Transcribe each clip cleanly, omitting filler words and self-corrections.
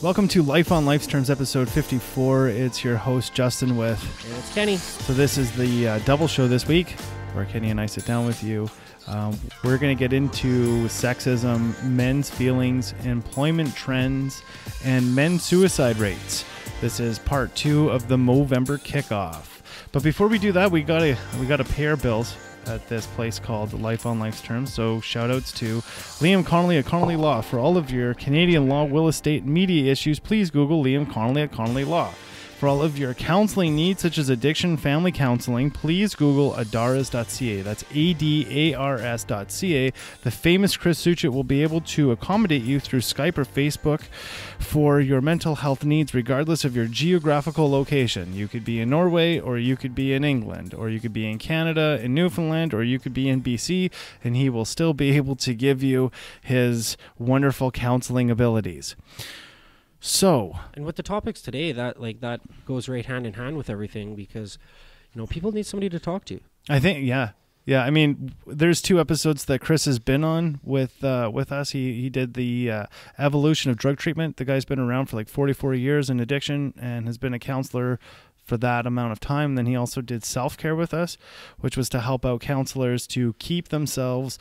Welcome to Life on Life's Terms, episode 54. It's your host, Justin, with... And it's Kenny. So this is the double show this week, where Kenny and I sit down with you. We're going to get into sexism, men's feelings, employment trends, and men's suicide rates. This is part 2 of the Movember kickoff. But before we do that, we gotta pay our bills at this place called Life on Life's Terms. So shout outs to Liam Connolly at Connolly Law. For all of your Canadian law, will, estate, and media issues, please Google Liam Connolly at Connolly Law. For all of your counseling needs, such as addiction, family counseling, please Google adaras.ca. That's ADARS.ca. The famous Chris Suchit will be able to accommodate you through Skype or Facebook for your mental health needs, regardless of your geographical location. You could be in Norway, or you could be in England, or you could be in Canada, in Newfoundland, or you could be in BC, and he will still be able to give you his wonderful counseling abilities. So, and with the topics today, that goes right hand in hand with everything, because people need somebody to talk to. I think yeah. I mean, there's 2 episodes that Chris has been on with us. He did the evolution of drug treatment. The guy's been around for like 44 years in addiction and has been a counselor for that amount of time. Then he also did self-care with us, which was to help out counselors to keep themselves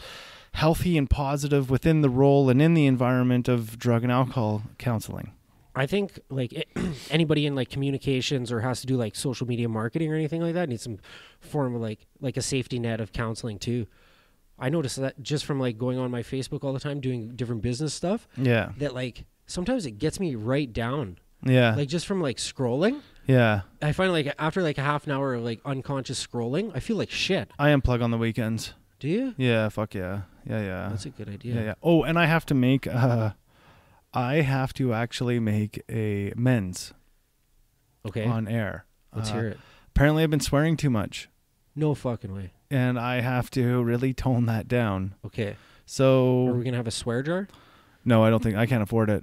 healthy and positive within the role and in the environment of drug and alcohol counseling. I think anybody in communications or has to do social media marketing or anything like that needs some form of like a safety net of counseling too. I noticed that just from going on my Facebook all the time, doing different business stuff. Yeah. That sometimes it gets me right down. Yeah. Just from scrolling. Yeah. I find after a half an hour of unconscious scrolling, I feel like shit. I unplug on the weekends. Do you? Yeah. Fuck yeah. Yeah. That's a good idea. Yeah. Oh, and I have to actually make a men's on air. Let's hear it. Apparently I've been swearing too much. No fucking way. And I have to really tone that down. Okay. So... Are we going to have a swear jar? No, I don't think... I can't afford it.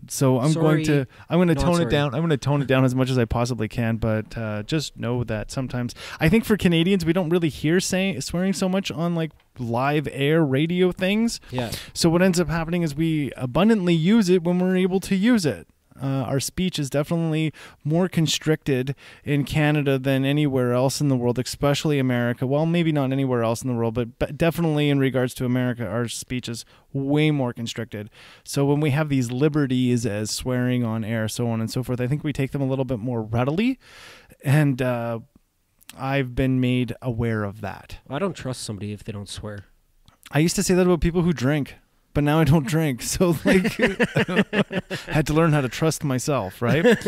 So I'm going to tone it down. I'm going to tone it down as much as I possibly can, but just know that sometimes I think for Canadians we don't really hear swearing so much on live air radio things. Yeah. So what ends up happening is we abundantly use it when we're able to use it. Our speech is definitely more constricted in Canada than anywhere else in the world, especially America. Well, maybe not anywhere else in the world, but definitely in regards to America, our speech is way more constricted. So when we have these liberties as swearing on air, so on and so forth, I think we take them a little bit more readily. And I've been made aware of that. I don't trust somebody if they don't swear. I used to say that about people who drink. But now I don't drink, so had to learn how to trust myself, right?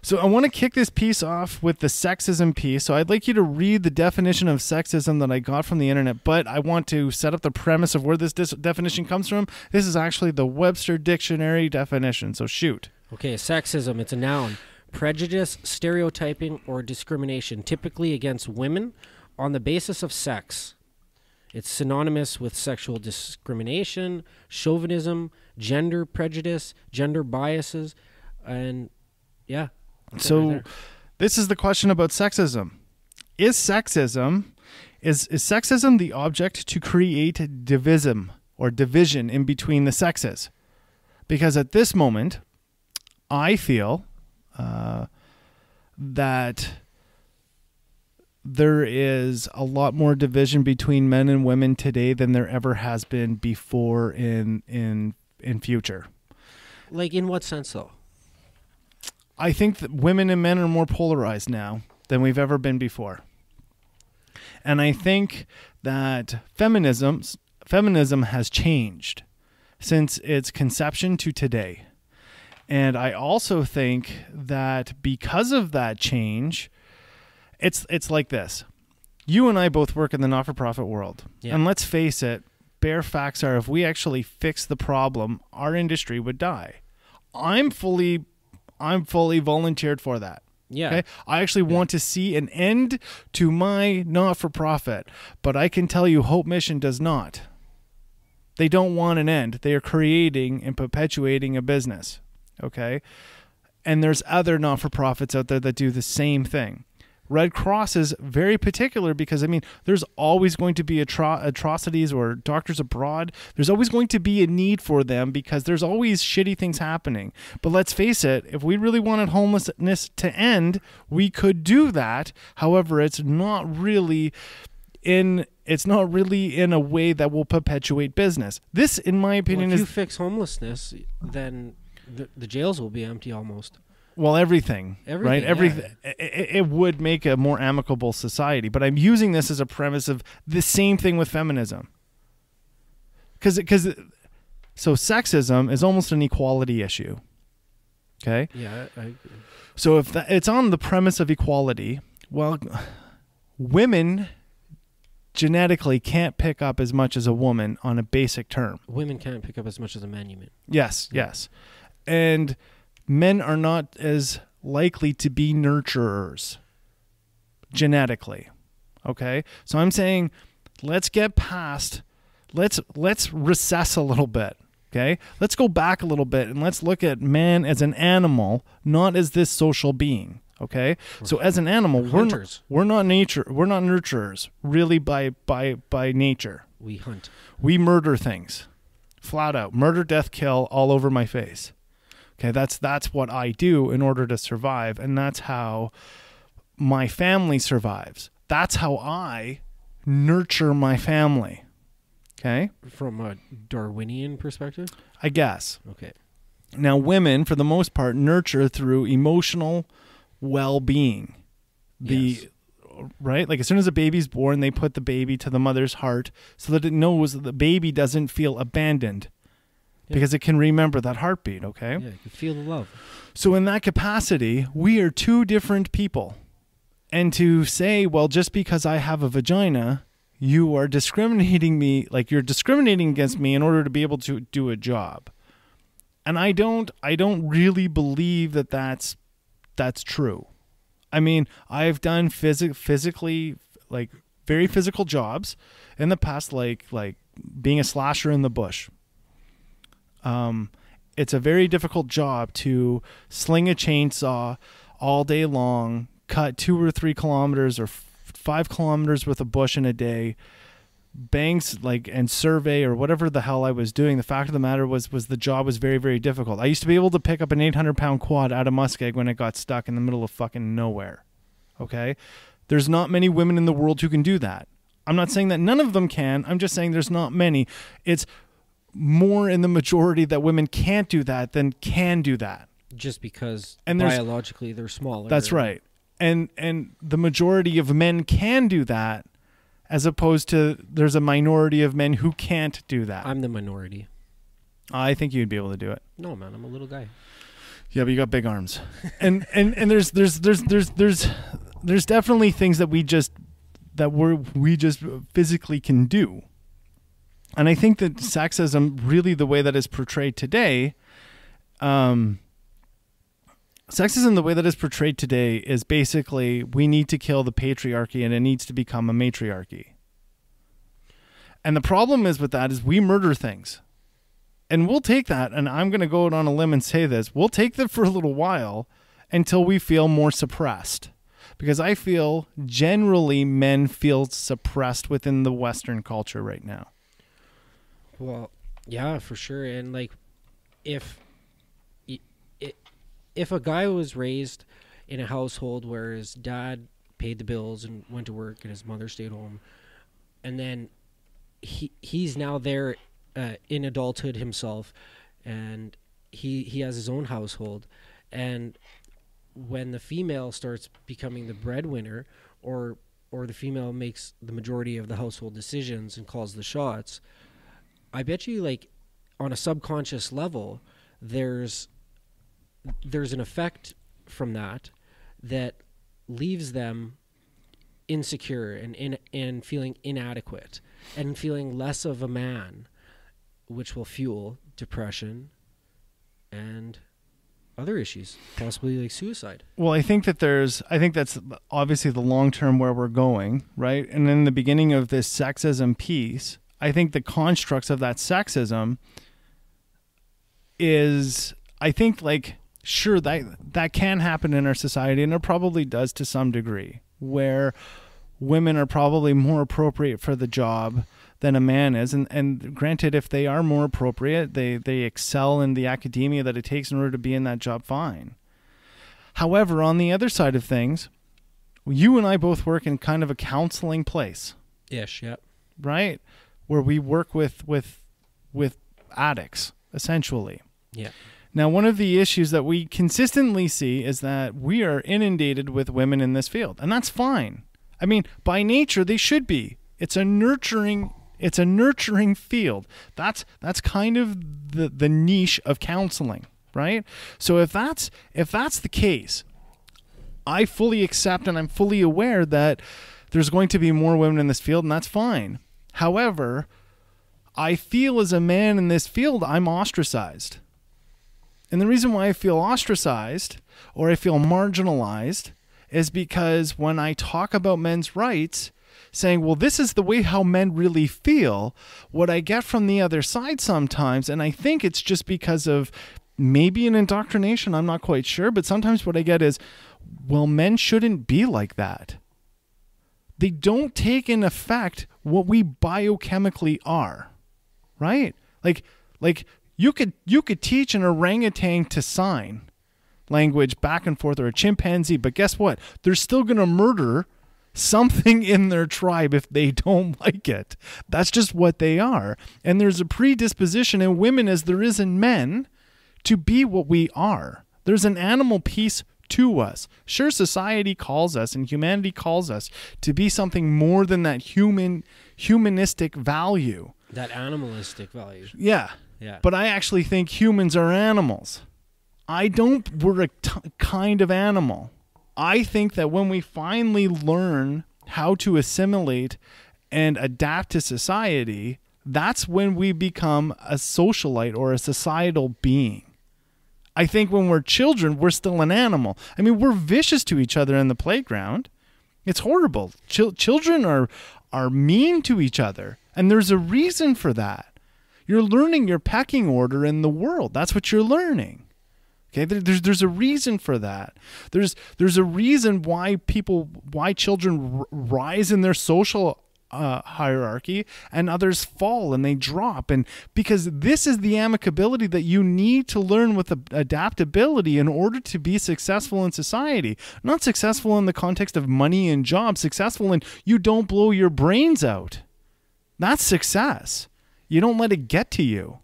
So I want to kick this piece off with the sexism piece. So I'd like you to read the definition of sexism that I got from the internet, but I want to set up the premise of where this definition comes from. This is actually the Webster Dictionary definition, so shoot. Okay, sexism, it's a noun. Prejudice, stereotyping, or discrimination, typically against women on the basis of sex. It's synonymous with sexual discrimination, chauvinism, gender prejudice, gender biases, and yeah. So this is the question about sexism. Is sexism the object to create division in between the sexes? Because at this moment, I feel that there is a lot more division between men and women today than there ever has been before in future. In what sense, though? I think that women and men are more polarized now than we've ever been before. And I think that feminism has changed since its conception to today. And I also think that because of that change, it's like this. You and I both work in the not-for-profit world. Yeah. And let's face it, bare facts are if we actually fix the problem, our industry would die. I'm fully volunteered for that. Yeah. Okay? I actually want to see an end to my not-for-profit, but I can tell you Hope Mission does not. They don't want an end. They are creating and perpetuating a business. Okay? And there's other not-for-profits out there that do the same thing. Red Cross is very particular because, I mean, there's always going to be atrocities or doctors abroad. There's always going to be a need for them because there's always shitty things happening. But let's face it, if we really wanted homelessness to end, we could do that. However, it's not really in a way that will perpetuate business. This, in my opinion, well, if you fix homelessness, then the jails will be empty almost. Well, everything, right? Everything. Yeah. It would make a more amicable society. But I'm using this as a premise of the same thing with feminism. So sexism is almost an equality issue. Okay? Yeah, I agree. So if it's on the premise of equality, well, women genetically can't pick up as much as a woman on a basic term. Women can't pick up as much as a man, you mean? Yes, yes. And men are not as likely to be nurturers genetically. Okay? So I'm saying let's get past, let's recess a little bit. Okay? Let's go back a little bit and let's look at man as an animal, not as this social being. Okay? So as an animal, we're not nurturers really by nature. We hunt. We murder things. Flat out. Murder, death, kill all over my face. Okay, that's what I do in order to survive, and that's how my family survives. That's how I nurture my family. Okay? From a Darwinian perspective? I guess. Okay. Now, women, for the most part, nurture through emotional well-being. Yes. Right? Like as soon as a baby's born, they put the baby to the mother's heart so that it knows that the baby doesn't feel abandoned. Because it can remember that heartbeat, okay? Yeah, you can feel the love. So in that capacity, we are two different people. And to say, well, just because I have a vagina, you are discriminating me, like you're discriminating against me in order to be able to do a job. And I don't really believe that that's true. I mean, I've done physically, like very physical jobs in the past, like being a slasher in the bush. It's a very difficult job to sling a chainsaw all day long, cut 2 or 3 kilometers or 5 kilometers worth of bush in a day, banks and survey or whatever the hell I was doing. The fact of the matter was the job was very, very difficult. I used to be able to pick up an 800-pound quad out of muskeg when it got stuck in the middle of fucking nowhere. Okay? There's not many women in the world who can do that. I'm not saying that none of them can. I'm just saying there's not many. It's more in the majority that women can't do that than can do that. Just because biologically they're smaller. That's right. And the majority of men can do that, as opposed to there's a minority of men who can't do that. I'm the minority. I think you'd be able to do it. No, man, I'm a little guy. Yeah, but you got big arms. and there's definitely things that we just physically can do. And I think that sexism, really the way that is portrayed today, is basically we need to kill the patriarchy and it needs to become a matriarchy. And the problem is with that is we murder things. And we'll take that, and I'm going to go out on a limb and say this, we'll take that for a little while until we feel more suppressed. Because I feel generally men feel suppressed within the Western culture right now. Well, yeah, for sure. And like, if a guy was raised in a household where his dad paid the bills and went to work and his mother stayed home, and then he's now there in adulthood himself, and he has his own household, and when the female starts becoming the breadwinner, or the female makes the majority of the household decisions and calls the shots, I bet you, like, on a subconscious level, there's an effect from that leaves them insecure and feeling inadequate and feeling less of a man, which will fuel depression and other issues, possibly like suicide. Well, I think that's obviously the long term where we're going, right? And in the beginning of this sexism piece, I think the constructs of that sexism is, I think, like, sure, that can happen in our society, and it probably does to some degree. where women are probably more appropriate for the job than a man is. And granted, if they are more appropriate, they excel in the academia that it takes in order to be in that job, fine. However, on the other side of things, you and I both work in kind of a counseling place. Ish, yep. Right? Where we work with addicts, essentially. Yeah. Now, one of the issues that we consistently see is that we are inundated with women in this field, and that's fine. I mean, by nature, they should be. It's a nurturing field. That's kind of the niche of counseling, right? So if that's the case, I fully accept and I'm fully aware that there's going to be more women in this field, and that's fine. However, I feel as a man in this field, I'm ostracized. And the reason why I feel ostracized or I feel marginalized is because when I talk about men's rights, saying, well, this is the way how men really feel, what I get from the other side sometimes, and I think it's just because of maybe an indoctrination, I'm not quite sure, but sometimes what I get is, well, men shouldn't be like that. They don't take in effect what we biochemically are, right? Like you could teach an orangutan to sign language back and forth, or a chimpanzee, but guess what? They're still going to murder something in their tribe if they don't like it. That's just what they are. And there's a predisposition in women as there is in men to be what we are. There's an animal piece to us. Sure, society calls us and humanity calls us to be something more than that humanistic value. That animalistic value. Yeah. Yeah. But I actually think humans are animals. We're a kind of animal. I think that when we finally learn how to assimilate and adapt to society, that's when we become a socialite or a societal being. I think when we're children, we're still an animal. I mean, we're vicious to each other in the playground. It's horrible. Children are mean to each other, and there's a reason for that. You're learning your pecking order in the world. That's what you're learning. Okay, there's a reason for that. There's a reason why children rise in their social hierarchy and others fall and they drop, and because this is the amicability that you need to learn with adaptability in order to be successful in society. Not successful in the context of money and jobs, successful in you don't blow your brains out. That's success. You don't let it get to you,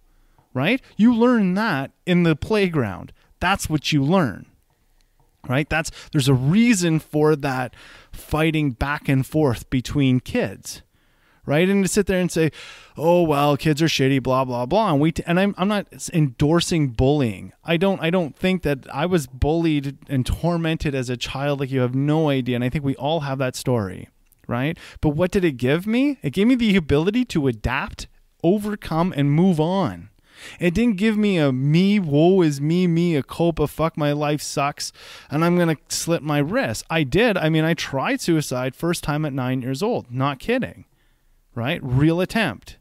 right? You learn that in the playground. That's what you learn, right? There's a reason for that fighting back and forth between kids, right? And to sit there and say, oh, well, kids are shitty, blah, blah, blah. And I'm not endorsing bullying. I don't think that I was bullied and tormented as a child like you have no idea. And I think we all have that story, right? But what did it give me? It gave me the ability to adapt, overcome, and move on. It didn't give me a me, woe is me, a cope of fuck, my life sucks, and I'm going to slit my wrist. I did. I mean, I tried suicide first time at 9 years old. Not kidding, right? Real attempt.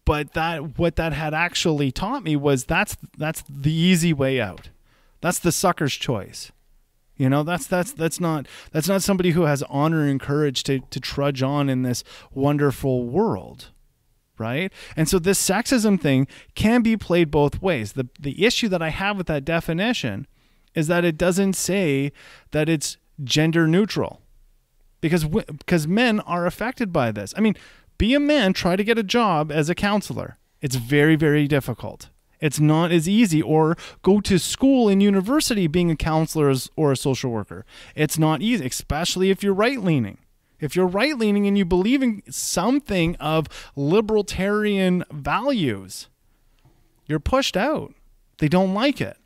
But what that had actually taught me was that's the easy way out. That's the sucker's choice. You know, that's not somebody who has honor and courage to trudge on in this wonderful world. Right? And so this sexism thing can be played both ways. The issue that I have with that definition is that it doesn't say that it's gender neutral, because men are affected by this. I mean, be a man, try to get a job as a counselor. It's very, very difficult. It's not as easy. Or go to school and university being a counselor or a social worker. It's not easy, especially if you're right-leaning. If you're right-leaning and you believe in something of libertarian values, you're pushed out. They don't like it.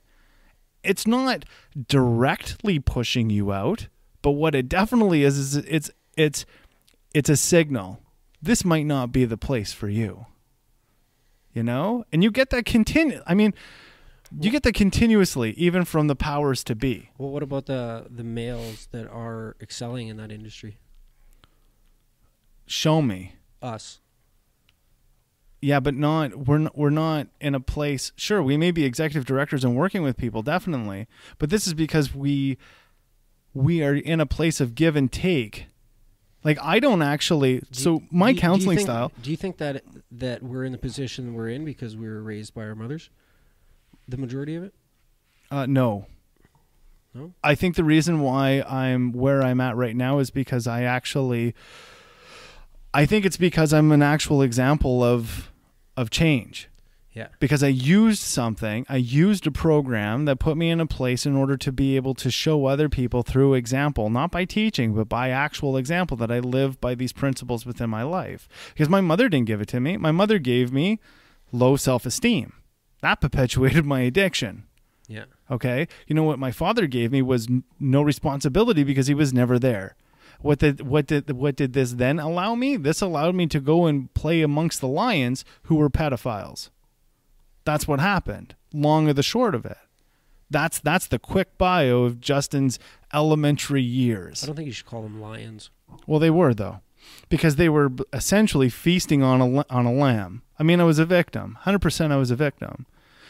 It's not directly pushing you out, but what it definitely is it's a signal. This might not be the place for you. You know? And you get that you get that continuously, even from the powers to be. Well, what about the males that are excelling in that industry? Show me. Us. Yeah, but we're not in a place. Sure, we may be executive directors and working with people, definitely. But this is because we we are in a place of give and take. Like, I don't actually, my counseling style. Do you think that we're in the position we're in because we were raised by our mothers? The majority of it? No. No? I think the reason why I'm where I'm at right now is because I think it's because I'm an actual example of change. Yeah. Because I used a program that put me in a place in order to be able to show other people through example, not by teaching, but by actual example, that I live by these principles within my life. Because my mother didn't give it to me. My mother gave me low self-esteem. That perpetuated my addiction. Yeah. Okay. You know what my father gave me was no responsibility because he was never there. What did this then allow me? This allowed me to go and play amongst the lions who were pedophiles. That's what happened. Long or the short of it. That's the quick bio of Justin's elementary years. I don't think you should call them lions. Well, they were, though, because they were essentially feasting on a lamb. I mean, I was a victim. 100% I was a victim.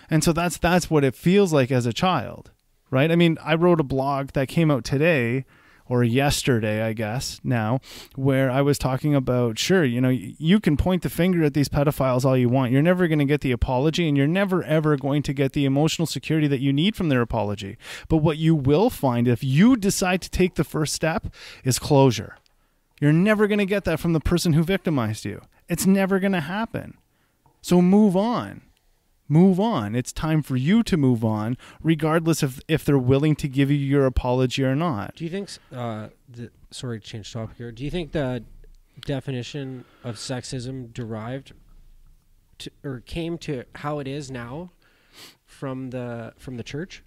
And so that's what it feels like as a child, right? I mean, I wrote a blog that came out today or yesterday, I guess now, where I was talking about, sure, you can point the finger at these pedophiles all you want. You're never going to get the apology, and you're never, ever going to get the emotional security that you need from their apology. But what you will find if you decide to take the first step is closure. You're never going to get that from the person who victimized you. It's never going to happen. So move on. Move on. It's time for you to move on, regardless of if they're willing to give you your apology or not. Do you think, sorry to change topic here, do you think the definition of sexism derived to, or came to how it is now from the church?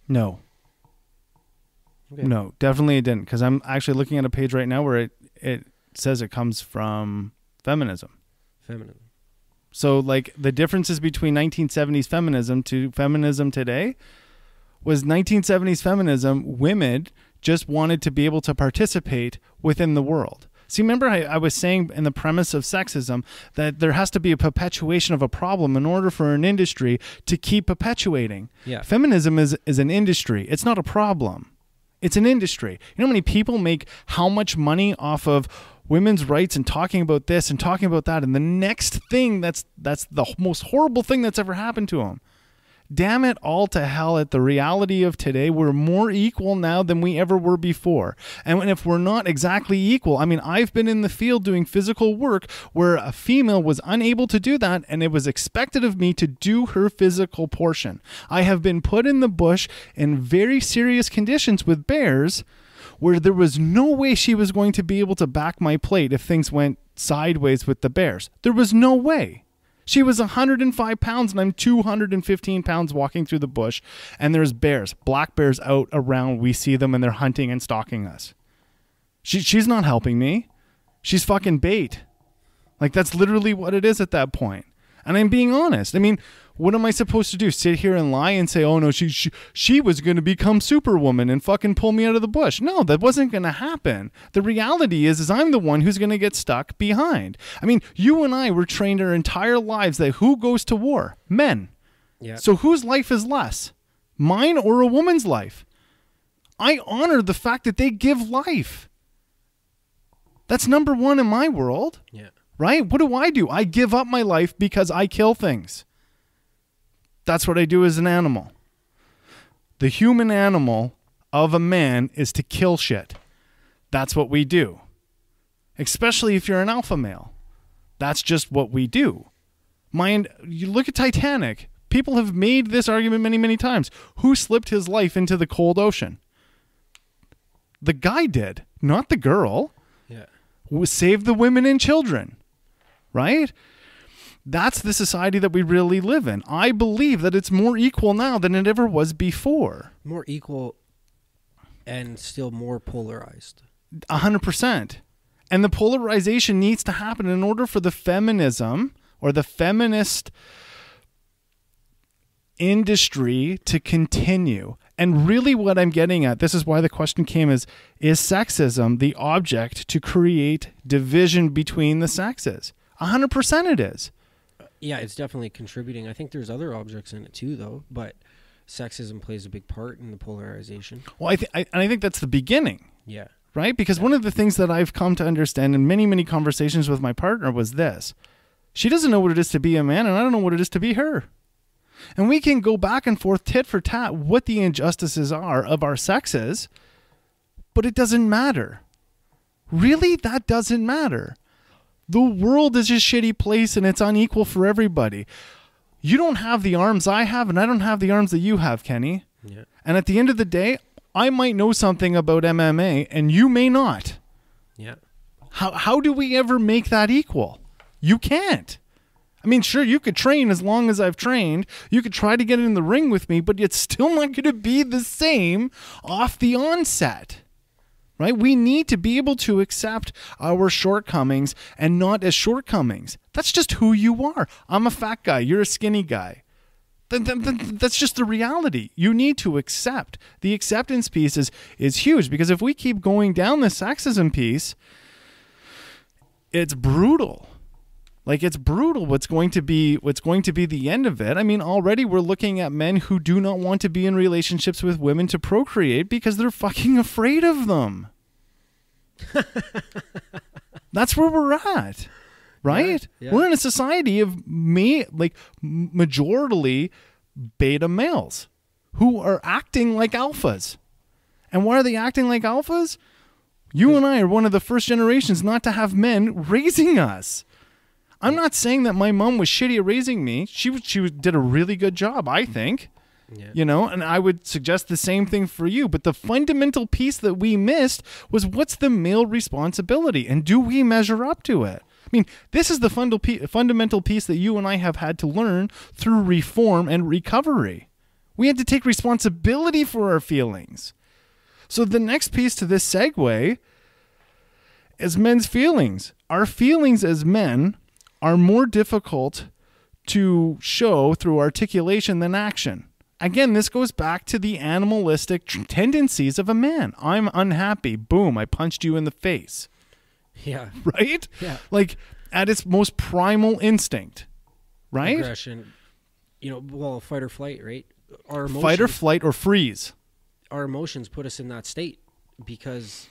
No. Okay. No, definitely it didn't, because I'm actually looking at a page right now where it says it comes from feminism. Feminism. So, like, the differences between 1970s feminism to feminism today was 1970s feminism, women just wanted to be able to participate within the world. See, remember I was saying in the premise of sexism that there has to be a perpetuation of a problem in order for an industry to keep perpetuating. Yeah. Feminism is an industry. It's not a problem. It's an industry. You know how many people make how much money off of women's rights and talking about this and talking about that, and the next thing that's the most horrible thing that's ever happened to them. Damn it all to hell at the reality of today. We're more equal now than we ever were before. And if we're not exactly equal, I mean, I've been in the field doing physical work where a female was unable to do that, and it was expected of me to do her physical portion. I have been put in the bush in very serious conditions with bears where there was no way she was going to be able to back my plate if things went sideways with the bears. There was no way. She was 105 pounds and I'm 215 pounds walking through the bush, and there's bears, black bears out around. We see them and they're hunting and stalking us. She's not helping me. She's fucking bait. Like, that's literally what it is at that point. And I'm being honest. I mean, what am I supposed to do? Sit here and lie and say, oh no, she was going to become Superwoman and fucking pull me out of the bush? No, that wasn't going to happen. The reality is I'm the one who's going to get stuck behind. I mean, you and I were trained our entire lives that who goes to war? Men. Yeah. So whose life is less? Mine or a woman's life? I honor the fact that they give life. That's number one in my world. Yeah. Right? What do? I give up my life because I kill things. That's what I do as an animal. The human animal of a man is to kill shit. That's what we do. Especially if you're an alpha male. That's just what we do. You look at Titanic. People have made this argument many, many times. Who slipped his life into the cold ocean? The guy did, not the girl. Yeah. Save the women and children. Right? That's the society that we really live in. I believe that it's more equal now than it ever was before. More equal and still more polarized. 100%. And the polarization needs to happen in order for the feminism or the feminist industry to continue. And really what I'm getting at, this is why the question came, is sexism the object to create division between the sexes? 100% it is. Yeah, it's definitely contributing. I think there's other objects in it too, though. But sexism plays a big part in the polarization. Well, I think that's the beginning. Yeah. Right? Because one of the things that I've come to understand in many, many conversations with my partner was this. She doesn't know what it is to be a man, and I don't know what it is to be her. And we can go back and forth, tit for tat, what the injustices are of our sexes, but it doesn't matter. Really, that doesn't matter. The world is a shitty place, and it's unequal for everybody. You don't have the arms I have, and I don't have the arms that you have, Kenny. Yeah. And at the end of the day, I might know something about MMA, and you may not. Yeah. How do we ever make that equal? You can't. I mean, sure, you could train as long as I've trained. You could try to get in the ring with me, but it's still not going to be the same off the onset. Right? We need to be able to accept our shortcomings and not as shortcomings. That's just who you are. I'm a fat guy. You're a skinny guy. That's just the reality. You need to accept. The acceptance piece is huge, because if we keep going down the sexism piece, it's brutal. Like, it's brutal what's going to be the end of it. I mean, already we're looking at men who do not want to be in relationships with women to procreate because they're fucking afraid of them. That's where we're at. Right? Yeah. We're in a society of majority beta males who are acting like alphas. And why are they acting like alphas? You and I are one of the first generations not to have men raising us. I'm not saying that my mom was shitty at raising me. She did a really good job, I think. Yeah. You know, and I would suggest the same thing for you. But the fundamental piece that we missed was, what's the male responsibility? And do we measure up to it? I mean, this is the fundamental piece that you and I have had to learn through reform and recovery. We had to take responsibility for our feelings. So the next piece to this segue is men's feelings. Our feelings as men are more difficult to show through articulation than action. Again, this goes back to the animalistic tendencies of a man. I'm unhappy. Boom, I punched you in the face. Yeah. Right? Yeah. Like, at its most primal instinct. Right? Aggression. Fight or flight, right? Our emotions, fight or flight or freeze. Our emotions put us in that state because,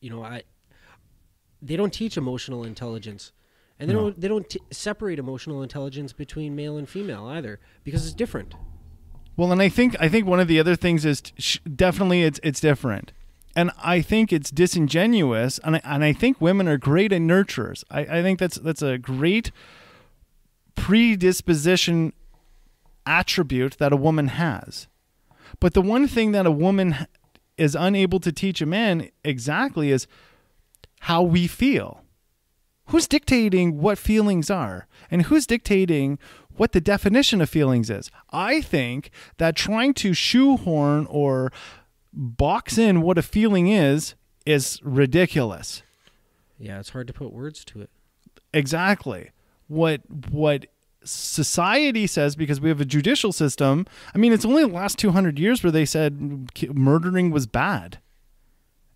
they don't teach emotional intelligence. And they don't separate emotional intelligence between male and female either, because it's different. Well, and I think one of the other things is definitely it's different. And I think it's disingenuous, and I think women are great at nurturers. I think that's a great predisposition attribute that a woman has. But the one thing that a woman is unable to teach a man exactly is how we feel. Who's dictating what feelings are? And who's dictating what the definition of feelings is? I think that trying to shoehorn or box in what a feeling is ridiculous. Yeah, it's hard to put words to it. Exactly. What society says, because we have a judicial system, I mean, it's only the last 200 years where they said murdering was bad.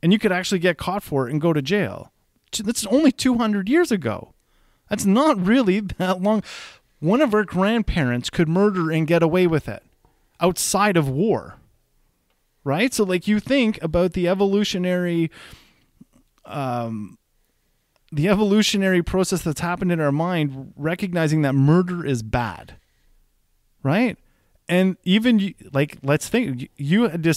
And you could actually get caught for it and go to jail. That's only 200 years ago. That's not really that long. One of our grandparents could murder and get away with it outside of war. Right? So, like, you think about the evolutionary process that's happened in our mind, recognizing that murder is bad. Right? And even, let's think, you had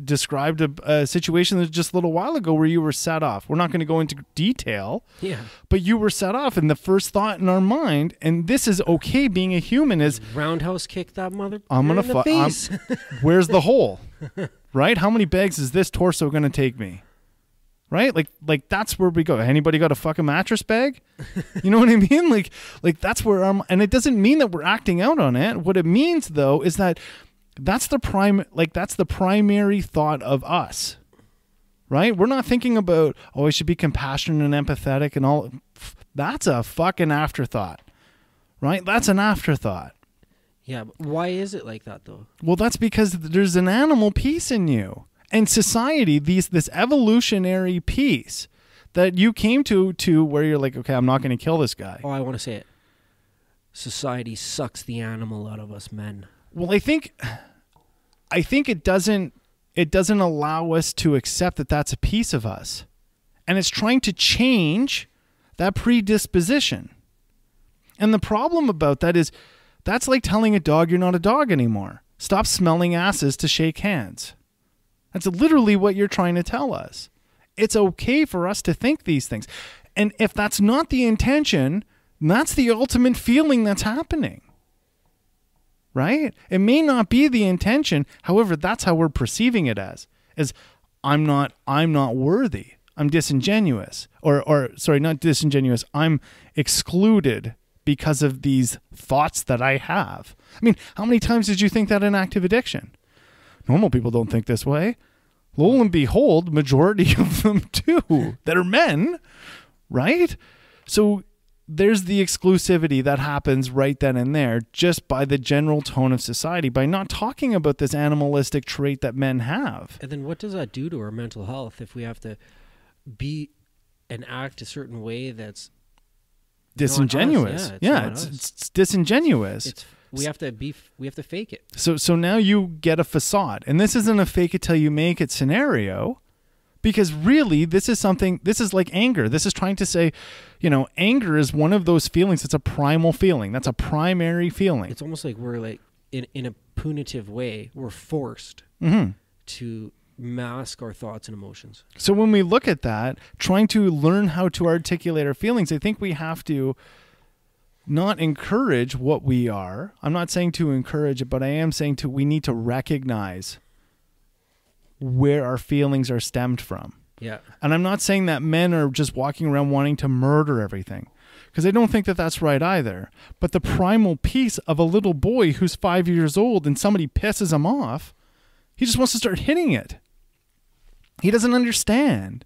described a situation that just a little while ago where you were set off. We're not going to go into detail. Yeah. But you were set off, and the first thought in our mind, and this is okay being a human, is roundhouse kick that mother. I'm going to face. Where's the hole? Right? How many bags is this torso going to take me? Right? Like that's where we go. Anybody got a fucking mattress bag? You know what I mean? Like that's where and it doesn't mean that we're acting out on it. What it means, though, is that that's the primary thought of us. Right? We're not thinking about, I should be compassionate and empathetic and all. That's a fucking afterthought. Right? That's an afterthought. Yeah, but why is it like that, though? Well, that's because there's an animal piece in you. And society, this evolutionary piece that you came to where you're like, okay, I'm not going to kill this guy. Oh, I want to say it. Society sucks the animal out of us men. Well, I think I think it doesn't allow us to accept that that's a piece of us. And it's trying to change that predisposition. And the problem about that is that's like telling a dog you're not a dog anymore. Stop smelling asses to shake hands. That's literally what you're trying to tell us. It's okay for us to think these things. And if that's not the intention, that's the ultimate feeling that's happening. Right? It may not be the intention. However, that's how we're perceiving it as I'm not worthy. I'm disingenuous. Or sorry, not disingenuous. I'm excluded because of these thoughts that I have. I mean, how many times did you think that in active addiction? Normal people don't think this way. Lo and behold, majority of them do that are men, right? So there's the exclusivity that happens right then and there just by the general tone of society, by not talking about this animalistic trait that men have. And then what does that do to our mental health if we have to be and act a certain way that's disingenuous? It's disingenuous. We have to fake it. So now you get a facade, and this isn't a fake it till you make it scenario, because really this is like anger. This is trying to say, anger is one of those feelings. It's a primal feeling. That's a primary feeling. It's almost like we're like in a punitive way, we're forced to mask our thoughts and emotions. So when we look at that, trying to learn how to articulate our feelings, I think we have to not encourage what we are. I'm not saying to encourage it, but I am saying we need to recognize where our feelings are stemmed from. Yeah. And I'm not saying that men are just walking around wanting to murder everything, because I don't think that that's right either. But the primal piece of a little boy who's 5 years old and somebody pisses him off, he just wants to start hitting it. He doesn't understand.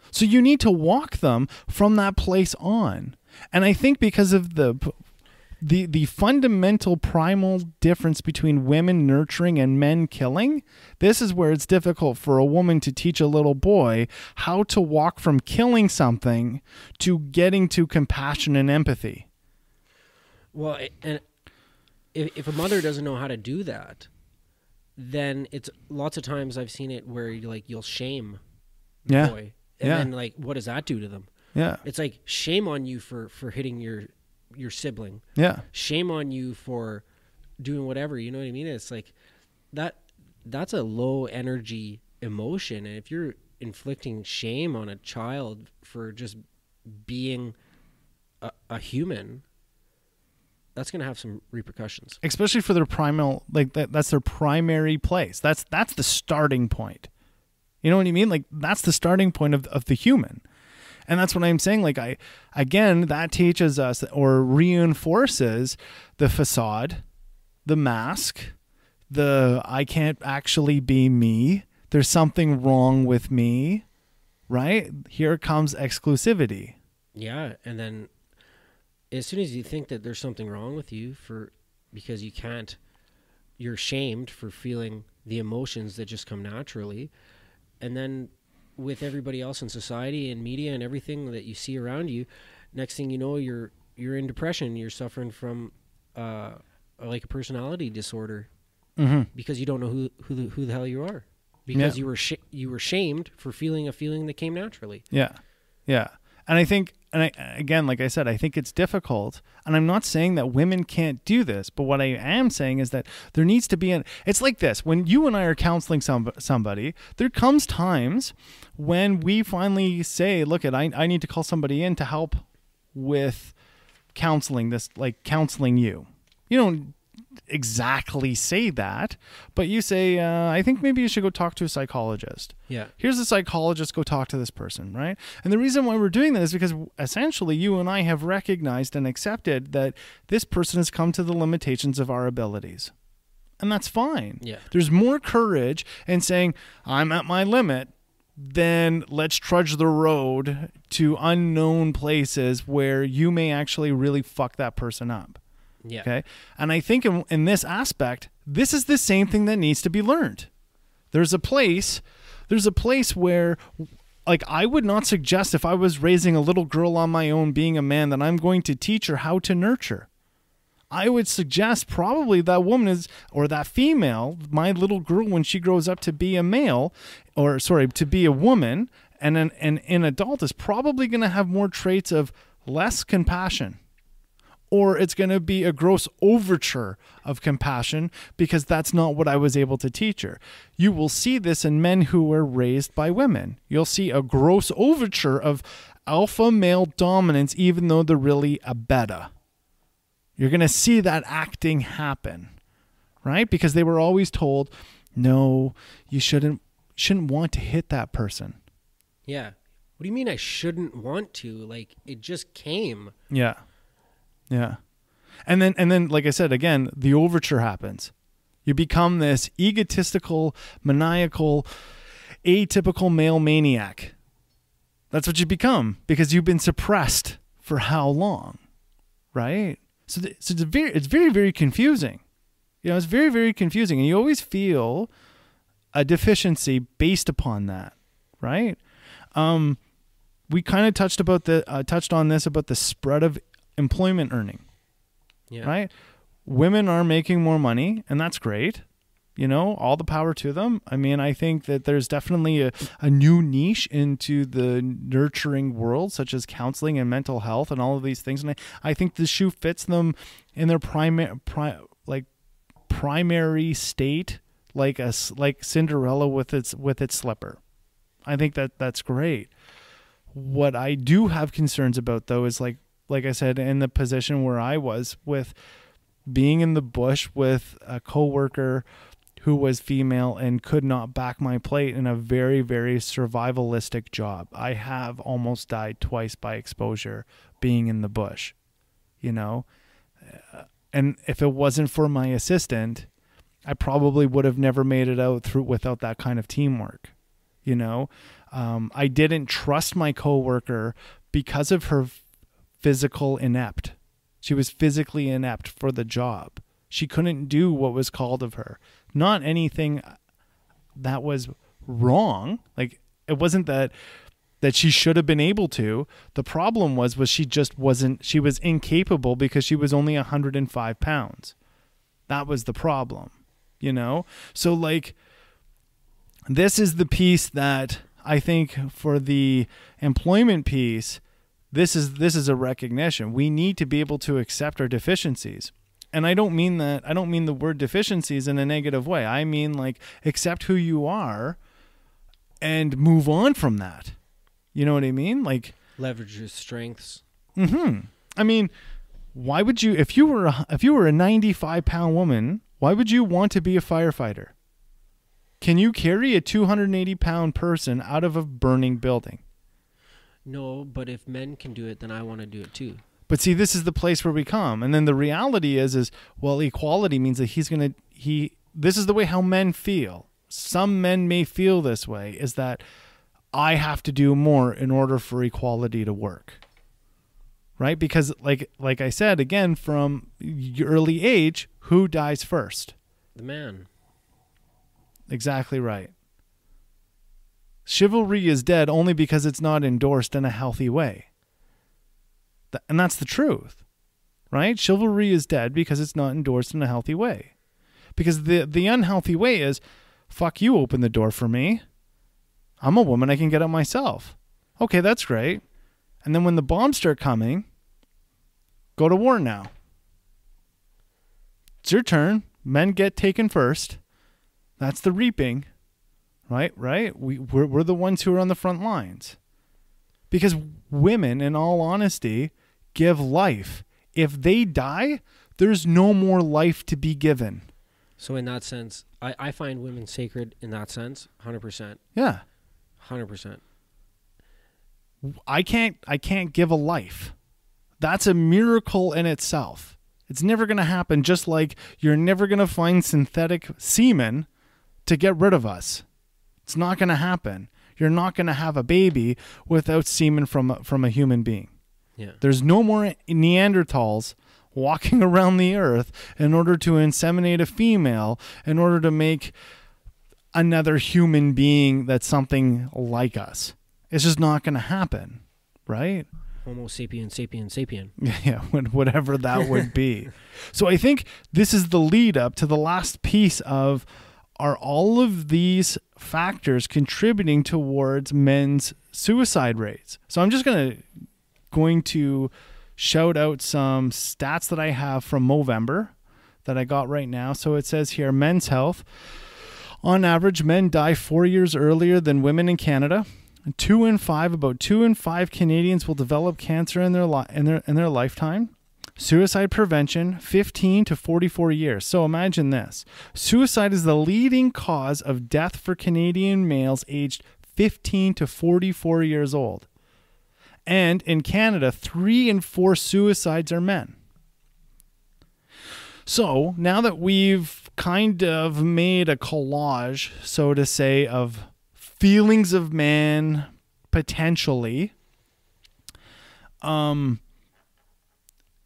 So you need to walk them from that place on. And I think because of the fundamental primal difference between women nurturing and men killing, this is where it's difficult for a woman to teach a little boy how to walk from killing something to getting to compassion and empathy. Well, and if a mother doesn't know how to do that, then it's lots of times I've seen it where you'll shame the boy. And then what does that do to them? Yeah. It's like, shame on you for hitting your sibling. Yeah. Shame on you for doing whatever, you know what I mean? It's like that's a low energy emotion. And if you're inflicting shame on a child for just being a human, that's going to have some repercussions. Especially for their primal, that's their primary place. That's the starting point. You know what I mean? That's the starting point of the human. And that's what I'm saying. That teaches us or reinforces the facade, the mask, I can't actually be me. There's something wrong with me, right? Here comes exclusivity. Yeah. And then as soon as you think that there's something wrong with you because you're shamed for feeling the emotions that just come naturally. And then with everybody else in society and media and everything that you see around you, next thing you know, you're in depression. You're suffering from a personality disorder because you don't know who the hell you are, because you were shamed for feeling a feeling that came naturally. Yeah, yeah. And I think, again, like I said, I think it's difficult. And I'm not saying that women can't do this, but what I am saying is that there needs to be it's like this. When you and I are counseling somebody, there comes times when we finally say, look, I need to call somebody in to help with counseling this, counseling you. You don't exactly say that, but you say, I think maybe you should go talk to a psychologist. Yeah. Here's a psychologist, go talk to this person, right? And the reason why we're doing that is because essentially you and I have recognized and accepted that this person has come to the limitations of our abilities. And that's fine. Yeah. There's more courage in saying, I'm at my limit, than let's trudge the road to unknown places where you may actually really fuck that person up. Yeah. Okay. And I think in this aspect, this is the same thing that needs to be learned. There's a place where, I would not suggest if I was raising a little girl on my own, being a man, that I'm going to teach her how to nurture. I would suggest probably that woman is, or that female, my little girl, when she grows up to be a male, or sorry, to be a woman, and an adult, is probably going to have more traits of less compassion, or it's going to be a gross overture of compassion, because that's not what I was able to teach her. You will see this in men who were raised by women. You'll see a gross overture of alpha male dominance, even though they're really a beta. You're going to see that acting happen, right? Because they were always told, no, you shouldn't want to hit that person. Yeah. What do you mean I shouldn't want to? Like, it just came. Yeah. Yeah. And then, like I said, again, the overture happens. You become this egotistical, maniacal, atypical male maniac. That's what you become, because you've been suppressed for how long, right? So it's very, very confusing. It's very, very confusing. And you always feel a deficiency based upon that, right? We kind of touched on this about the spread of employment earning, right? Women are making more money, and that's great. All the power to them. I mean, I think that there's definitely a new niche into the nurturing world, such as counseling and mental health and all of these things. And I think the shoe fits them in their primary state, like Cinderella with its slipper. I think that's great. What I do have concerns about, though, is like I said, in the position where I was, with being in the bush with a coworker who was female and could not back my plate in a very, very survivalistic job. I have almost died twice by exposure being in the bush, and if it wasn't for my assistant, I probably would have never made it out without that kind of teamwork. I didn't trust my coworker because of her physical inept. She was physically inept for the job. She couldn't do what was called of her. Not anything that was wrong. Like, it wasn't that she should have been able to. The problem was she just wasn't. She was incapable because she was only 105 pounds. That was the problem, So, like, this is the piece that I think for the employment piece, this is a recognition. We need to be able to accept our deficiencies. And I don't mean the word deficiencies in a negative way. I mean, like, accept who you are and move on from that. You know what I mean? Like, leverage your strengths. Mm-hmm. I mean, why would you, if you were a 95-pound woman, why would you want to be a firefighter? Can you carry a 280-pound person out of a burning building? No, but if men can do it, then I want to do it too. But see, this is the place where we come. And then the reality is well, equality means that this is the way how men feel. Some men may feel this way, is that I have to do more in order for equality to work. Right? Because like I said, again, from your early age, who dies first? The man. Exactly right. Chivalry is dead only because it's not endorsed in a healthy way. And that's the truth, right? Chivalry is dead because it's not endorsed in a healthy way. Because the unhealthy way is, fuck you, open the door for me. I'm a woman, I can get it myself. Okay, that's great. And then when the bombs start coming, go to war now. It's your turn. Men get taken first. That's the reaping, right? We're the ones who are on the front lines. Because women, in all honesty, give life. If they die, there's no more life to be given. So in that sense, I find women sacred in that sense, 100%. Yeah. 100%. I can't give a life. That's a miracle in itself. It's never going to happen, just like you're never going to find synthetic semen to get rid of us. It's not going to happen. You're not going to have a baby without semen from a human being. Yeah. There's no more Neanderthals walking around the earth in order to inseminate a female in order to make another human being that's something like us. It's just not going to happen, right? Homo sapien sapien sapien. Yeah, whatever that would be. So I think this is the lead up to the last piece of, are all of these factors contributing towards men's suicide rates? So I'm just going to shout out some stats that I have from Movember that I got right now. So it says here, men's health. On average, men die 4 years earlier than women in Canada. About 2 in 5 Canadians will develop cancer in their lifetime. Suicide prevention, 15 to 44 years. So imagine this. Suicide is the leading cause of death for Canadian males aged 15 to 44 years old. And in Canada, 3 in 4 suicides are men. So now that we've kind of made a collage, so to say, of feelings of man, potentially,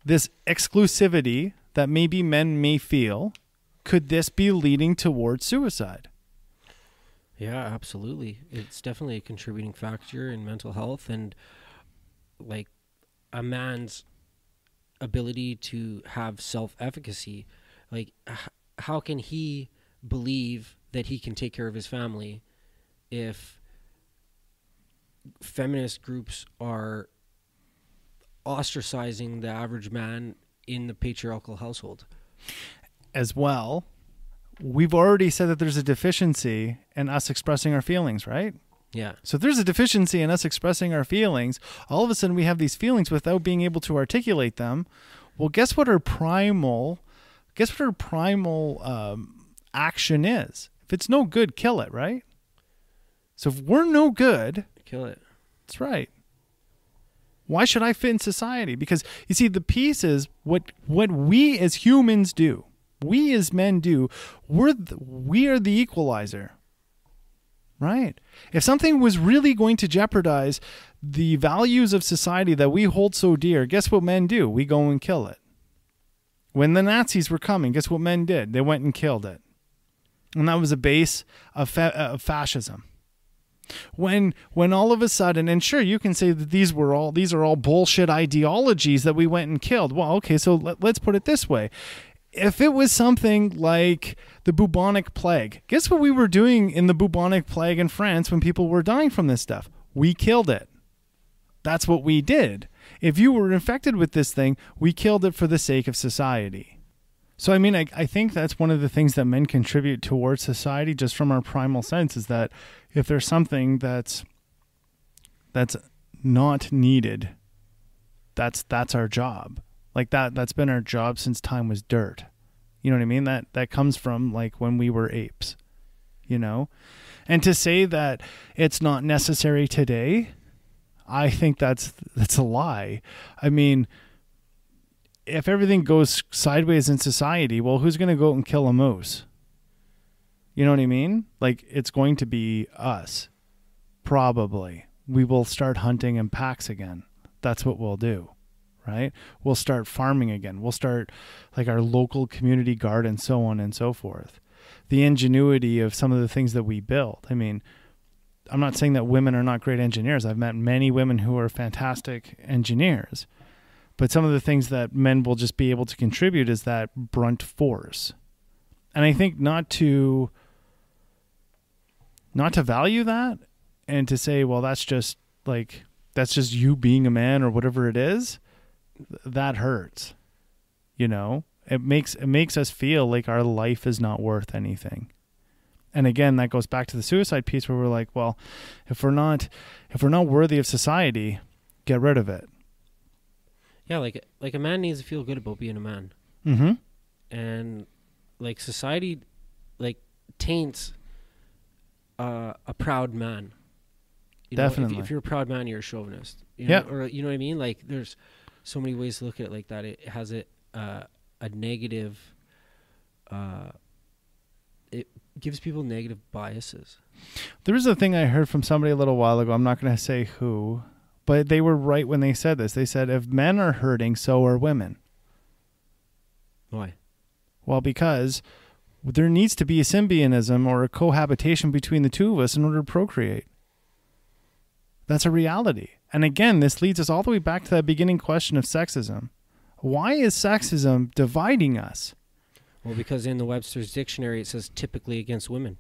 this exclusivity that maybe men may feel, could this be leading towards suicide? Yeah, absolutely. It's definitely a contributing factor in mental health, and like a man's ability to have self-efficacy. Like, how can he believe that he can take care of his family if feminist groups are ostracizing the average man in the patriarchal household? As well, we've already said that there's a deficiency in us expressing our feelings, right? Yeah. So if there's a deficiency in us expressing our feelings, all of a sudden we have these feelings without being able to articulate them. Well, guess what our primal action is? If it's no good, kill it, right? So if we're no good, kill it. That's right. Why should I fit in society? Because you see, the piece is what we as humans do. We as men do. We are the equalizer. Right. If something was really going to jeopardize the values of society that we hold so dear, guess what men do? We go and kill it. When the Nazis were coming, guess what men did? They went and killed it. And that was a base of fascism. When all of a sudden, and sure, you can say that these are all bullshit ideologies that we went and killed. Well, okay, so let's put it this way. If it was something like the bubonic plague, guess what we were doing in the bubonic plague in France when people were dying from this stuff? We killed it. That's what we did. If you were infected with this thing, we killed it for the sake of society. So, I mean, I think that's one of the things that men contribute towards society just from our primal sense, is that if there's something that's not needed, that's our job. Like that's been our job since time was dirt. You know what I mean? That comes from like when we were apes, you know? And to say that it's not necessary today, I think that's a lie. I mean, if everything goes sideways in society, well, who's going to go out and kill a moose? You know what I mean? Like, it's going to be us. Probably. We will start hunting in packs again. That's what we'll do. Right? We'll start farming again. We'll start like our local community garden, so on and so forth. The ingenuity of some of the things that we build. I mean, I'm not saying that women are not great engineers. I've met many women who are fantastic engineers. But some of the things that men will just be able to contribute is that brunt force. And I think not to value that and to say, well, that's just you being a man or whatever it is. That hurts, you know. It makes us feel like our life is not worth anything. And again, that goes back to the suicide piece where we're like, well, if we're not worthy of society, get rid of it. Yeah, like a man needs to feel good about being a man. Mm-hmm. And like society, like taints a proud man. You Definitely. know, if you're a proud man, you're a chauvinist. You know, or you know what I mean? Like there's so many ways to look at it like that. It has a negative. It gives people negative biases. There was a thing I heard from somebody a little while ago. I'm not going to say who, but they were right when they said this. They said, if men are hurting, so are women. Why? Well, because there needs to be a symbiotism or a cohabitation between the two of us in order to procreate. That's a reality. And again, this leads us all the way back to that beginning question of sexism. Why is sexism dividing us? Well, because in the Webster's Dictionary, it says typically against women.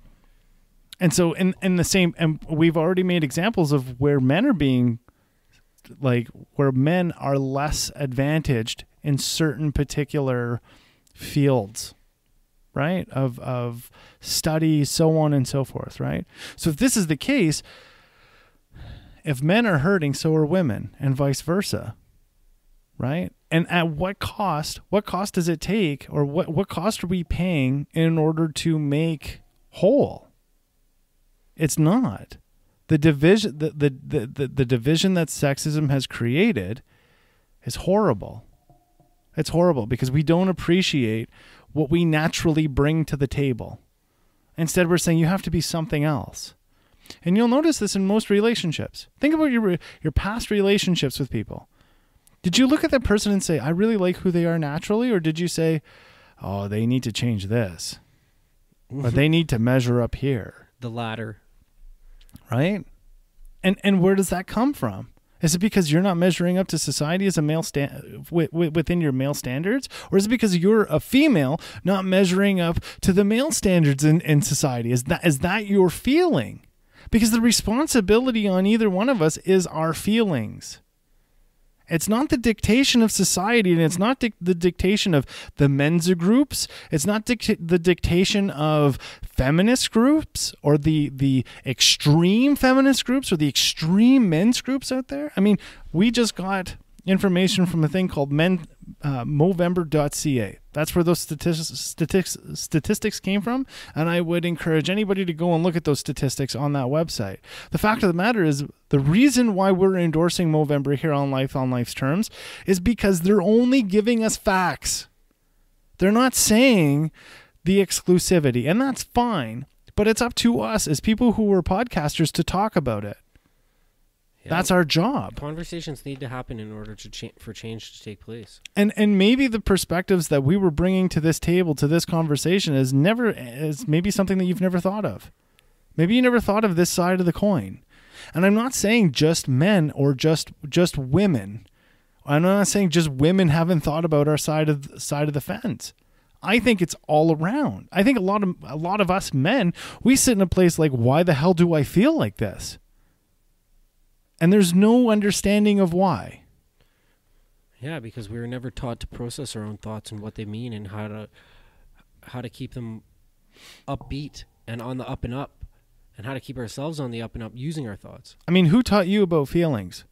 And so in the same, and we've already made examples of where men are being, like, where men are less advantaged in certain particular fields, right? Of study, so on and so forth, right? So if this is the case, if men are hurting, so are women, and vice versa, right? And at what cost? What cost does it take, or what cost are we paying in order to make whole? It's not. The division, the division that sexism has created is horrible. It's horrible because we don't appreciate what we naturally bring to the table. Instead, we're saying you have to be something else. And you'll notice this in most relationships. Think about your past relationships with people. Did you look at that person and say, I really like who they are naturally? Or did you say, oh, they need to change this? Or they need to measure up here? The latter. Right? And where does that come from? Is it because you're not measuring up to society as a male within your male standards? Or is it because you're a female not measuring up to the male standards in society? Is that your feeling? Because the responsibility on either one of us is our feelings. It's not the dictation of society, and it's not the dictation of the men's groups. It's not the dictation of feminist groups or the extreme feminist groups or the extreme men's groups out there. I mean, we just got information from a thing called Movember.ca. That's where those statistics came from, and I would encourage anybody to go and look at those statistics on that website. The fact of the matter is, the reason why we're endorsing Movember here on Life's Terms is because they're only giving us facts. They're not saying the exclusivity, and that's fine, but it's up to us as people who are podcasters to talk about it. Yeah, that's our job. Conversations need to happen in order to for change to take place. And maybe the perspectives that we were bringing to this table, to this conversation, is maybe something that you've never thought of. Maybe you never thought of this side of the coin. And I'm not saying just men or just women. I'm not saying just women haven't thought about our side of the fence. I think it's all around. I think a lot of us men, we sit in a place like, why the hell do I feel like this? And there's no understanding of why. Yeah, because we were never taught to process our own thoughts and what they mean and how to keep them upbeat and on the up and up, and how to keep ourselves on the up and up using our thoughts. I mean, who taught you about feelings?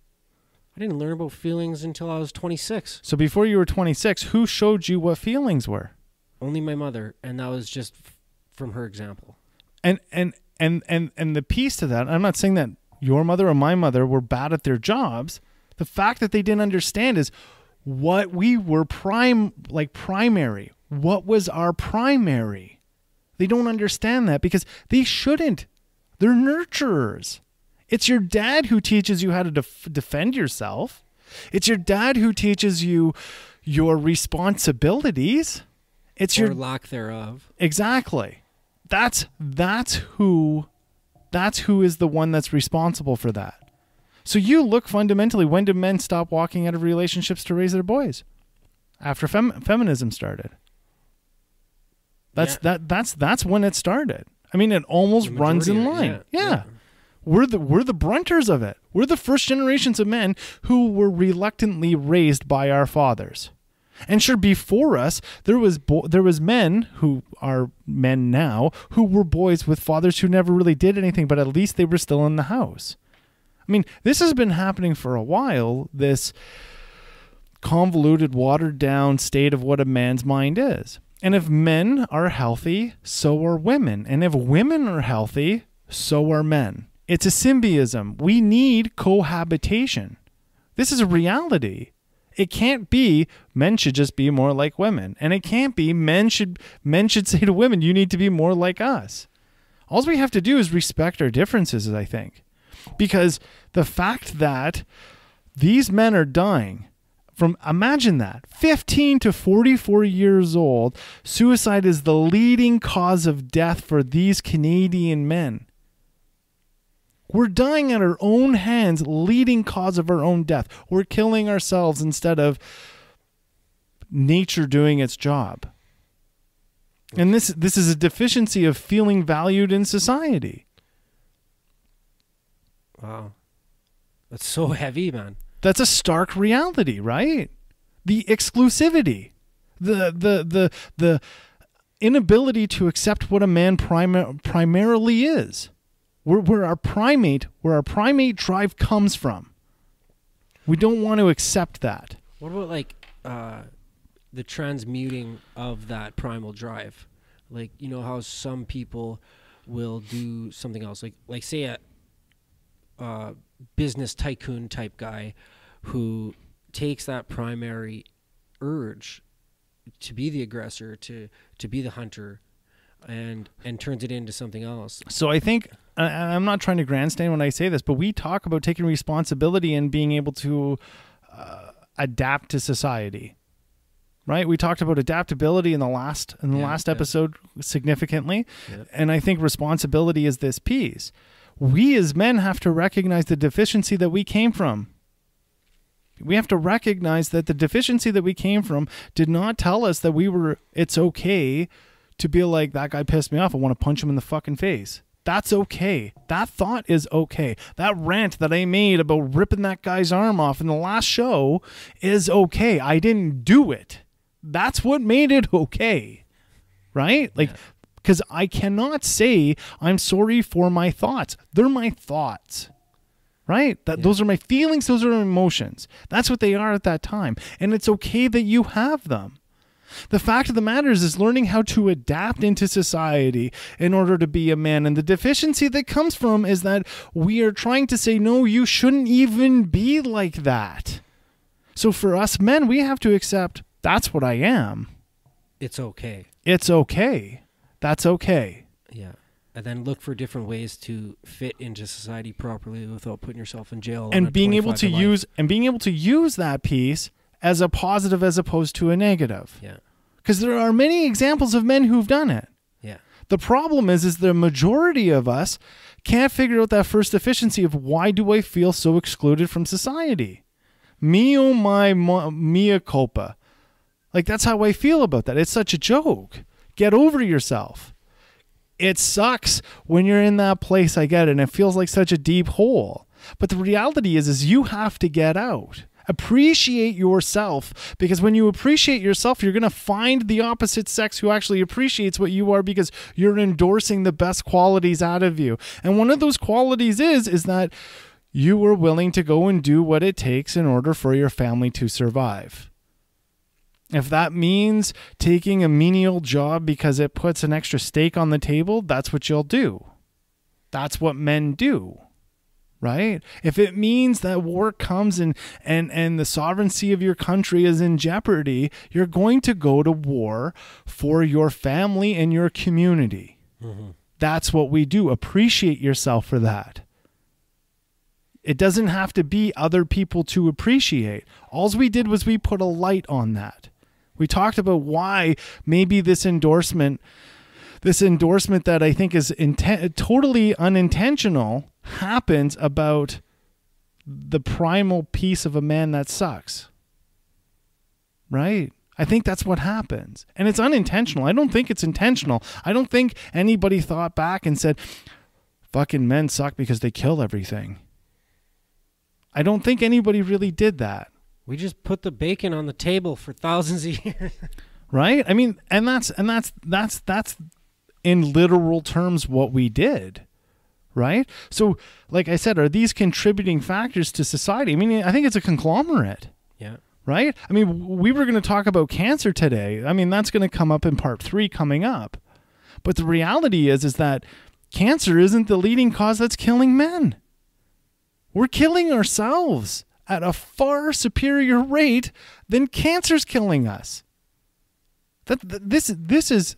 I didn't learn about feelings until I was 26. So before you were 26, who showed you what feelings were? Only my mother, and that was just from her example. And the piece to that, I'm not saying that your mother or my mother were bad at their jobs. The fact that they didn't understand is what we were primary. What was our primary? They don't understand that because they shouldn't. They're nurturers. It's your dad who teaches you how to defend yourself. It's your dad who teaches you your responsibilities. It's or your lack thereof. Exactly. That's who is the one that's responsible for that. So you look fundamentally, when do men stop walking out of relationships to raise their boys? After feminism started. That's when it started. I mean, it almost runs in line. Yeah. We're the brunters of it. We're the first generations of men who were reluctantly raised by our fathers. And sure, before us, there was men who are men now who were boys with fathers who never really did anything, but at least they were still in the house. I mean, this has been happening for a while, this convoluted, watered-down state of what a man's mind is. And if men are healthy, so are women. And if women are healthy, so are men. It's a symbiotism. We need cohabitation. This is a reality. It can't be men should just be more like women. And it can't be men should say to women, you need to be more like us. All we have to do is respect our differences, I think. Because the fact that these men are dying from, imagine that, 15 to 44 years old, suicide is the leading cause of death for these Canadian men. We're dying at our own hands, leading cause of our own death. We're killing ourselves instead of nature doing its job. And this is a deficiency of feeling valued in society. Wow. That's so heavy, man. That's a stark reality, right? The exclusivity, the inability to accept what a man primarily is. Where our primate drive comes from. We don't want to accept that. What about like the transmuting of that primal drive? Like, you know how some people will do something else, like say a business tycoon type guy who takes that primary urge to be the aggressor, to be the hunter, and turns it into something else. So I think, I'm not trying to grandstand when I say this, but we talk about taking responsibility and being able to adapt to society, right? We talked about adaptability in the last episode significantly, and I think responsibility is this piece. We as men have to recognize the deficiency that we came from. We have to recognize that the deficiency that we came from did not tell us that it's okay to be like, that guy pissed me off, I want to punch him in the fucking face. That's okay. That thought is okay. That rant that I made about ripping that guy's arm off in the last show is okay. I didn't do it. That's what made it okay. Right? Like, because I cannot say I'm sorry for my thoughts. They're my thoughts. Right? Those are my feelings. Those are my emotions. That's what they are at that time. And it's okay that you have them. The fact of the matter is learning how to adapt into society in order to be a man. And the deficiency that comes from is that we are trying to say, no, you shouldn't even be like that. So for us men, we have to accept that's what I am. It's okay. It's okay. That's okay. Yeah. And then look for different ways to fit into society properly without putting yourself in jail. And being able to use that piece as a positive as opposed to a negative. Yeah. Because there are many examples of men who've done it. Yeah. The problem is the majority of us can't figure out that first deficiency of why do I feel so excluded from society? Me oh my mea culpa. Like, that's how I feel about that. It's such a joke. Get over yourself. It sucks when you're in that place, I get it, and it feels like such a deep hole. But the reality is you have to get out. Appreciate yourself, because when you appreciate yourself, you're going to find the opposite sex who actually appreciates what you are, because you're endorsing the best qualities out of you. And one of those qualities is that you are willing to go and do what it takes in order for your family to survive. If that means taking a menial job because it puts an extra steak on the table, that's what you'll do. That's what men do. Right? If it means that war comes and the sovereignty of your country is in jeopardy, you're going to go to war for your family and your community. Mm-hmm. That's what we do. Appreciate yourself for that. It doesn't have to be other people to appreciate. All we did was we put a light on that. We talked about why maybe this endorsement that I think is totally unintentional happens about the primal piece of a man that sucks. Right? I think that's what happens. And it's unintentional. I don't think it's intentional. I don't think anybody thought back and said, fucking men suck because they kill everything. I don't think anybody really did that. We just put the bacon on the table for thousands of years. Right? I mean, and that's in literal terms what we did. Right? So, like I said, are these contributing factors to society? I mean, I think it's a conglomerate. Yeah. Right? I mean, we were going to talk about cancer today. I mean, that's going to come up in part 3 coming up. But the reality is that cancer isn't the leading cause that's killing men. We're killing ourselves at a far superior rate than cancer's killing us. This is,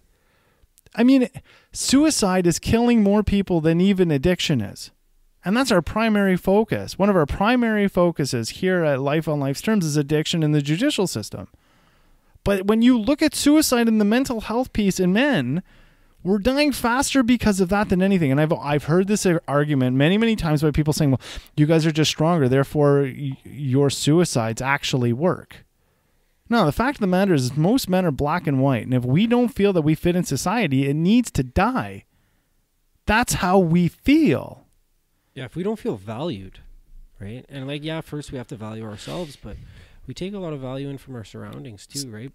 I mean, suicide is killing more people than even addiction is. And that's our primary focus. One of our primary focuses here at Life on Life's Terms is addiction in the judicial system. But when you look at suicide and the mental health piece in men, We're dying faster because of that than anything. And I've heard this argument many times by people saying, well, you guys are just stronger, therefore your suicides actually work. No, the fact of the matter is most men are black and white. And if we don't feel that we fit in society, it needs to die. That's how we feel. Yeah, if we don't feel valued, right? And like, yeah, first we have to value ourselves, but we take a lot of value in from our surroundings too, right?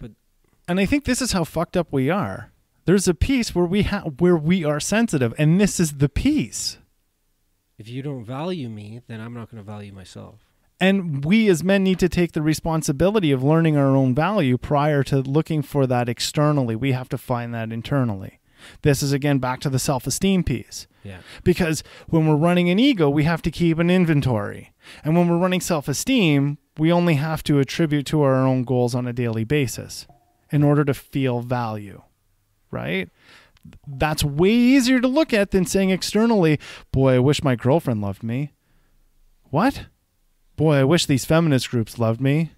And I think this is how fucked up we are. There's a piece where we are sensitive, and this is the piece. If you don't value me, then I'm not going to value myself. And we as men need to take the responsibility of learning our own value prior to looking for that externally. We have to find that internally. This is, again, back to the self-esteem piece. Yeah. Because when we're running an ego, we have to keep an inventory. And when we're running self-esteem, we only have to attribute to our own goals on a daily basis in order to feel value. Right? That's way easier to look at than saying externally, boy, I wish my girlfriend loved me. What? Boy, I wish these feminist groups loved me.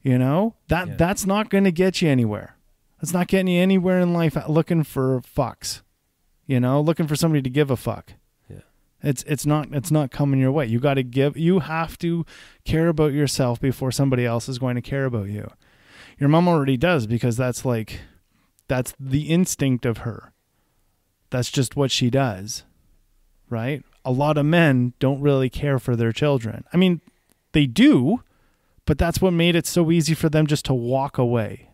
You know, that's not going to get you anywhere. That's not getting you anywhere in life looking for fucks. You know, looking for somebody to give a fuck. Yeah. It's not coming your way. You have to care about yourself before somebody else is going to care about you. Your mom already does, because that's the instinct of her. That's just what she does, right? A lot of men don't really care for their children. I mean, they do, but that's what made it so easy for them just to walk away,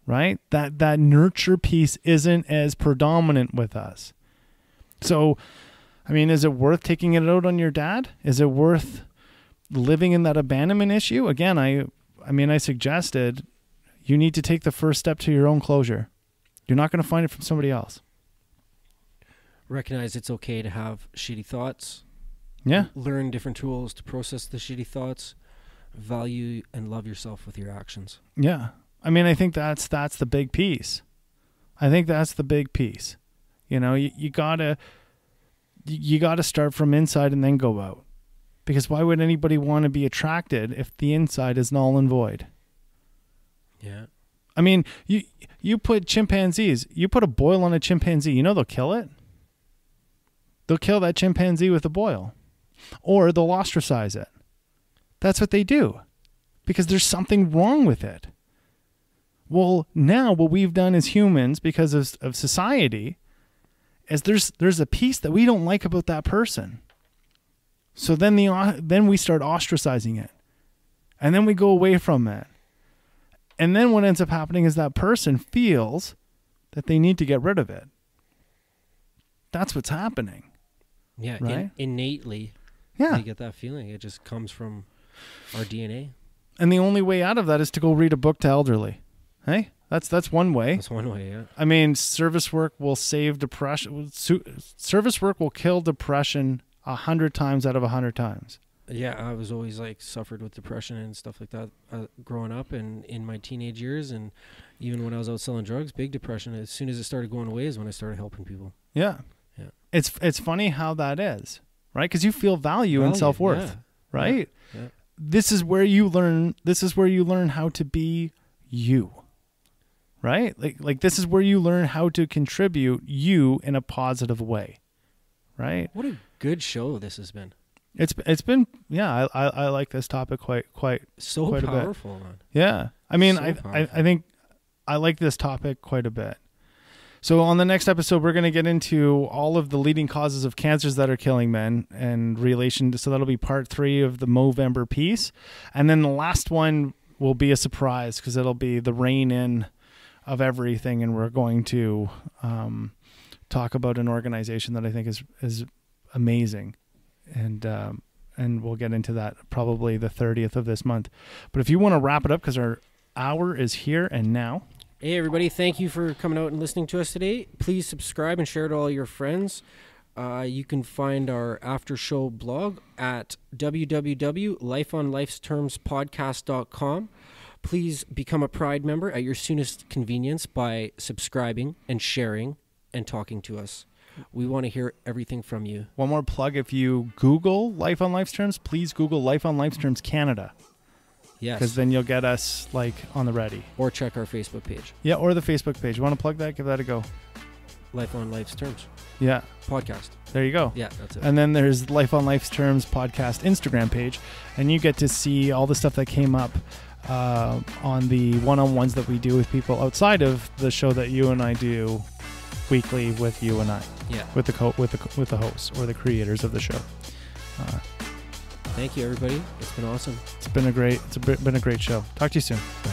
right? That nurture piece isn't as predominant with us. So, I mean, is it worth taking it out on your dad? Is it worth living in that abandonment issue? Again, I suggested you need to take the first step to your own closure. You're not going to find it from somebody else. Recognize it's okay to have shitty thoughts. Yeah. Learn different tools to process the shitty thoughts. Value and love yourself with your actions. Yeah. I mean, I think that's the big piece. I think that's the big piece. You know, you gotta start from inside and then go out. Because why would anybody want to be attracted if the inside is null and void? Yeah. I mean, you put chimpanzees, you put a boil on a chimpanzee, you know they'll kill it? They'll kill that chimpanzee with a boil. Or they'll ostracize it. That's what they do. Because there's something wrong with it. Well, now what we've done as humans, because of society, is there's a piece that we don't like about that person. So then we start ostracizing it. And then we go away from it. And then what ends up happening is that person feels that they need to get rid of it. That's what's happening. Yeah, right? Innately. Yeah. We get that feeling. It just comes from our DNA. And the only way out of that is to go read a book to elderly. Hey? That's one way. That's one way, yeah. I mean, service work will save depression. Service work will kill depression 100 times out of 100 times. Yeah, I was always suffered with depression and stuff like that growing up and in my teenage years, and even when I was out selling drugs, big depression. As soon as it started going away is when I started helping people. Yeah. Yeah. It's funny how that is, right? Because you feel value and self-worth, right? Yeah. Yeah. This is where you learn how to be you. Right? Like this is where you learn how to contribute you in a positive way. Right? What a good show this has been. It's been, yeah, I like this topic quite so quite powerful, a bit. Man. Yeah. I mean, So I think I like this topic quite a bit. So on the next episode, we're going to get into all of the leading causes of cancers that are killing men and relation. So that'll be part 3 of the Movember piece. And then the last one will be a surprise because it'll be the rein in of everything. And we're going to talk about an organization that I think is amazing. And we'll get into that probably the 30th of this month. But if you want to wrap it up, because our hour is here and now. Hey, everybody. Thank you for coming out and listening to us today. Please subscribe and share it to all your friends. You can find our after show blog at www.lifeonlifestermspodcast.com. Please become a Pride member at your soonest convenience by subscribing and sharing and talking to us. We want to hear everything from you. One more plug. If you Google Life on Life's Terms, please Google Life on Life's Terms Canada. Yes. Because then you'll get us like on the ready. Or check our Facebook page. Yeah, or the Facebook page. You want to plug that? Give that a go. Life on Life's Terms Yeah. podcast. There you go. Yeah, that's it. And then there's Life on Life's Terms podcast Instagram page, and you get to see all the stuff that came up on the one-on-ones that we do with people outside of the show that you and I do weekly with you and I. Yeah. With the hosts or the creators of the show. Thank you, everybody. It's been awesome. It's been a great show. Talk to you soon. Bye.